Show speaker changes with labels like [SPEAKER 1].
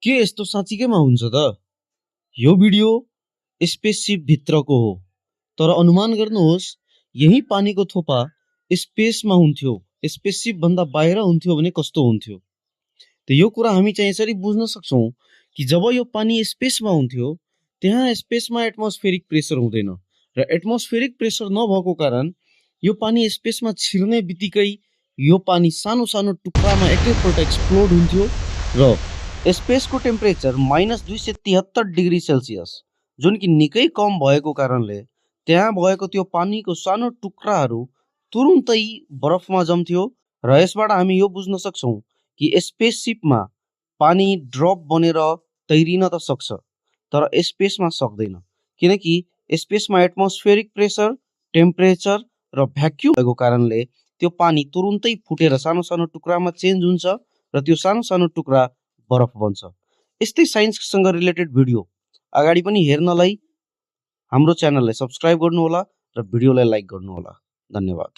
[SPEAKER 1] के यस्तो साँच्चीकैमा हुन्छ त? यो भिडियो स्पेसशिप भित्रको हो, तर अनुमान गर्नुहोस् यही पानीको थोपा स्पेसमा हुन्थ्यो, स्पेसशिप भन्दा बाहिर हुन्थ्यो भने कस्तो हुन्थ्यो? त यो कुरा हामी चाहिँ यसरी बुझ्न सक्छौं कि जब यो पानी स्पेसमा हुन्थ्यो त्यहाँ स्पेसमा एटमोस्फेरिक प्रेसर हुँदैन र एटमोस्फेरिक प्रेसर नभएको कारण यो पानी स्पेसमा छिर्ने बित्तिकै यो पानी सानो सानो टुक्रामा एकैपल्ट एक्सप्लोड हुन्थ्यो र स्पेसको टेम्परेचर -273 डिग्री सेल्सियस जुन कि निकै कम भएको कारणले त्यहाँ भएको त्यो पानीको सानो टुक्राहरू तुरुन्तै बरफमा जम्थ्यो र यसबाट हामी यो बुझ्न सक्छौं कि स्पेसशिपमा पानी ड्रप बनेर तैरिन त सक्छ तर स्पेसमा सक्दैन, किनकि स्पेसमा एटमोस्फेरिक प्रेसर, टेम्परेचर र भ्याक्युम भएको कारणले त्यो पानी तुरुन्तै फुटेर सानो सानो टुक्रामा चेन्ज हुन्छ र त्यो सानो सानो टुक्रा बरफ बन्छ। यस्तै साइन्ससँग रिलेटेड भिडियो अगाडि पनि हेर्नलाई हाम्रो च्यानललाई सब्स्क्राइब गर्नुहोला र भिडियोलाई लाइक गर्नुहोला। धन्यवाद।